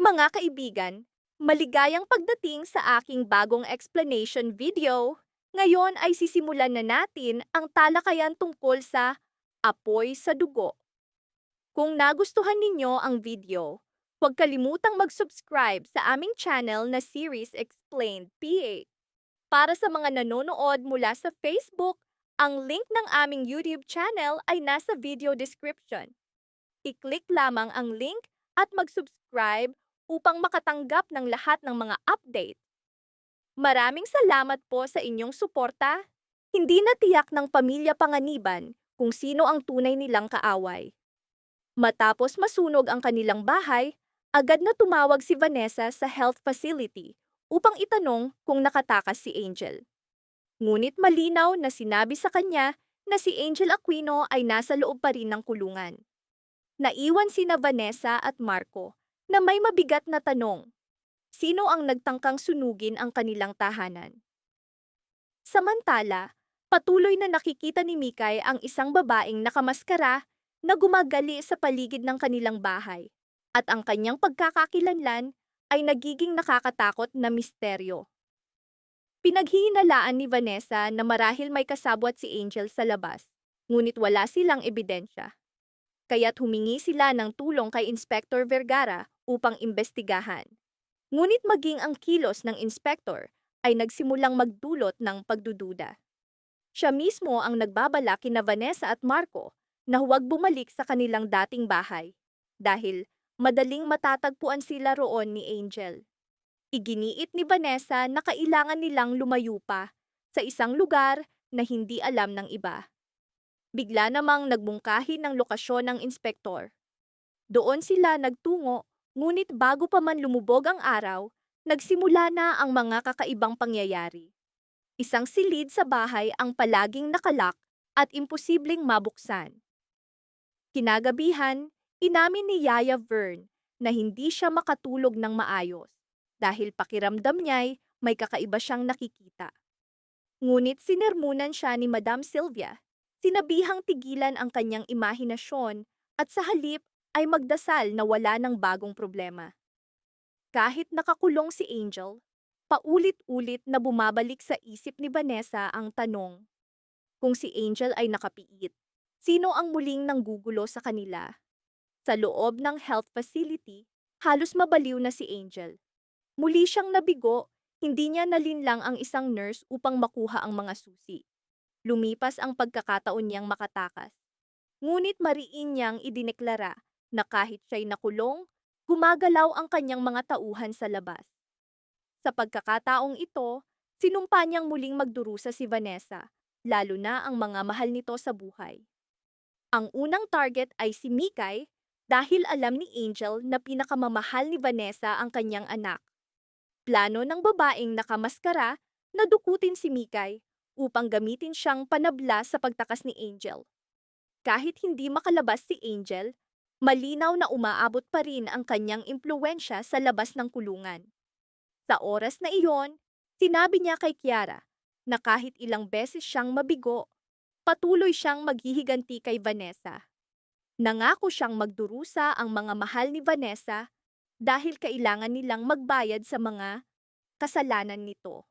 Mga kaibigan, maligayang pagdating sa aking bagong explanation video. Ngayon ay sisimulan na natin ang talakayan tungkol sa apoy sa dugo. Kung nagustuhan ninyo ang video, huwag kalimutang mag-subscribe sa aming channel na Series Explained PH. Para sa mga nanonood mula sa Facebook, ang link ng aming YouTube channel ay nasa video description. I-click lamang ang link at mag-subscribe upang makatanggap ng lahat ng mga update. Maraming salamat po sa inyong suporta. Hindi natiyak ng pamilya Panganiban kung sino ang tunay nilang kaaway. Matapos masunog ang kanilang bahay, agad na tumawag si Vanessa sa health facility upang itanong kung nakatakas si Angel. Ngunit malinaw na sinabi sa kanya na si Angel Aquino ay nasa loob pa rin ng kulungan. Naiwan sina Vanessa at Marco na may mabigat na tanong. Sino ang nagtangkang sunugin ang kanilang tahanan? Samantala, patuloy na nakikita ni Mikay ang isang babaeng nakamaskara na gumagali sa paligid ng kanilang bahay at ang kanyang pagkakakilanlan ay nagiging nakakatakot na misteryo. Pinaghihinalaan ni Vanessa na marahil may kasabwat si Angel sa labas, ngunit wala silang ebidensya. Kaya't humingi sila ng tulong kay Inspector Vergara upang imbestigahan. Ngunit maging ang kilos ng inspektor ay nagsimulang magdulot ng pagdududa. Siya mismo ang nagbabala kina Vanessa at Marco na huwag bumalik sa kanilang dating bahay dahil madaling matatagpuan sila roon ni Angel. Iginiit ni Vanessa na kailangan nilang lumayo pa sa isang lugar na hindi alam ng iba. Bigla namang nagbungkahi ng lokasyon ng inspektor. Doon sila nagtungo, ngunit bago pa man lumubog ang araw, nagsimula na ang mga kakaibang pangyayari. Isang silid sa bahay ang palaging nakalak at imposibleng mabuksan. Kinagabihan, inamin ni Yaya Vern na hindi siya makatulog ng maayos dahil pakiramdam niya'y may kakaiba siyang nakikita. Ngunit sinermunan siya ni Madam Sylvia, sinabihang tigilan ang kanyang imahinasyon at sa halip ay magdasal na wala ng bagong problema. Kahit nakakulong si Angel, paulit-ulit na bumabalik sa isip ni Vanessa ang tanong, kung si Angel ay nakapiit, sino ang muling nanggugulo sa kanila? Sa loob ng health facility, halos mabaliw na si Angel. Muli siyang nabigo, hindi niya nalinlang ang isang nurse upang makuha ang mga susi. Lumipas ang pagkakataon niyang makatakas. Ngunit mariin niyang idineklara na kahit siya'y nakulong, gumagalaw ang kanyang mga tauhan sa labas. Sa pagkakataong ito, sinumpa niyang muling magdurusa si Vanessa, lalo na ang mga mahal nito sa buhay. Ang unang target ay si Mikay dahil alam ni Angel na pinakamamahal ni Vanessa ang kanyang anak. Plano ng babaeng nakamaskara na dukutin si Mikay upang gamitin siyang panabla sa pagtakas ni Angel. Kahit hindi makalabas si Angel, malinaw na umaabot pa rin ang kanyang impluwensya sa labas ng kulungan. Sa oras na iyon, sinabi niya kay Kiara na kahit ilang beses siyang mabigo, patuloy siyang maghihiganti kay Vanessa. Nangako siyang magdurusa ang mga mahal ni Vanessa dahil kailangan nilang magbayad sa mga kasalanan nito.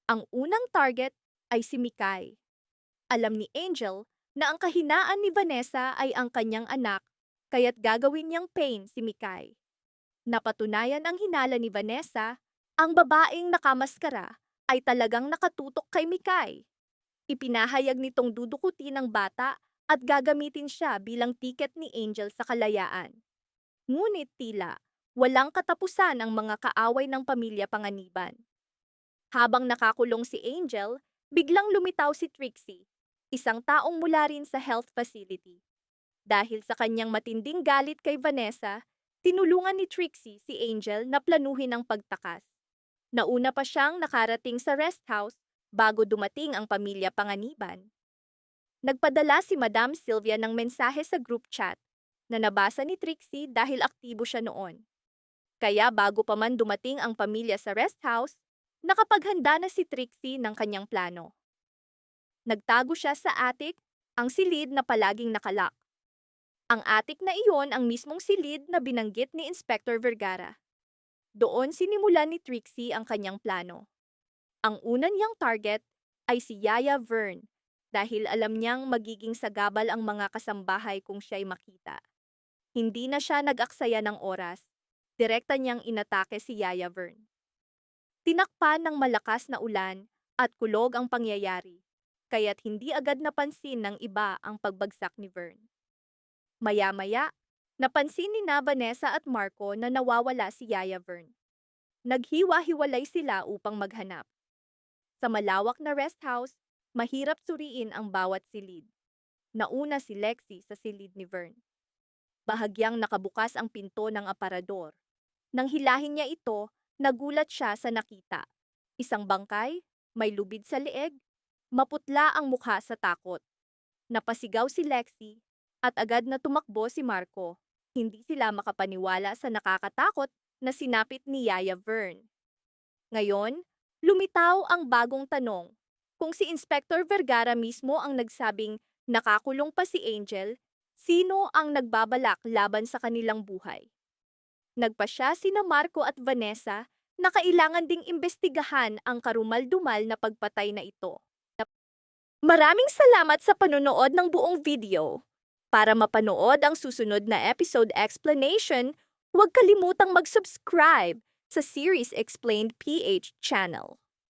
Ang unang target ay si Mikay. Alam ni Angel na ang kahinaan ni Vanessa ay ang kanyang anak, kaya't gagawin niyang pain si Mikay. Napatunayan ang hinala ni Vanessa, ang babaeng nakamaskara ay talagang nakatutok kay Mikay. Ipinahayag nitong dudukutin ang bata at gagamitin siya bilang tiket ni Angel sa kalayaan. Ngunit tila, walang katapusan ang mga kaaway ng pamilya Panganiban. Habang nakakulong si Angel, biglang lumitaw si Trixie, isang taong mula rin sa health facility. Dahil sa kanyang matinding galit kay Vanessa, tinulungan ni Trixie si Angel na planuhin ang pagtakas. Nauna pa siyang nakarating sa rest house bago dumating ang pamilya Panganiban. Nagpadala si Madam Sylvia ng mensahe sa group chat na nabasa ni Trixie dahil aktibo siya noon. Kaya bago pa man dumating ang pamilya sa rest house, nakapaghanda na si Trixie ng kanyang plano. Nagtago siya sa attic, ang silid na palaging nakalak. Ang attic na iyon ang mismong silid na binanggit ni Inspector Vergara. Doon sinimulan ni Trixie ang kanyang plano. Ang una niyang target ay si Yaya Vern dahil alam niyang magiging sagabal ang mga kasambahay kung siya'y makita. Hindi na siya nag-aksaya ng oras. Direkta niyang inatake si Yaya Vern. Tinakpan ng malakas na ulan at kulog ang pangyayari, kaya't hindi agad napansin ng iba ang pagbagsak ni Vern. Maya-maya, napansin ni Vanessa at Marco na nawawala si Yaya Vern. Naghiwa-hiwalay sila upang maghanap. Sa malawak na rest house, mahirap suriin ang bawat silid. Nauna si Lexie sa silid ni Vern. Bahagyang nakabukas ang pinto ng aparador. Nang hilahin niya ito, nagulat siya sa nakita. Isang bangkay, may lubid sa leeg, maputla ang mukha sa takot. Napasigaw si Lexie at agad na tumakbo si Marco. Hindi sila makapaniwala sa nakakatakot na sinapit ni Yaya Vern. Ngayon, lumitaw ang bagong tanong. Kung si Inspector Vergara mismo ang nagsabing nakakulong pa si Angel, sino ang nagbabalak laban sa kanilang buhay? Nagpasya sina Marco at Vanessa na kailangan ding imbestigahan ang karumal-dumal na pagpatay na ito. Maraming salamat sa panonood ng buong video. Para mapanood ang susunod na episode explanation, huwag kalimutang mag-subscribe sa Series Explained PH channel.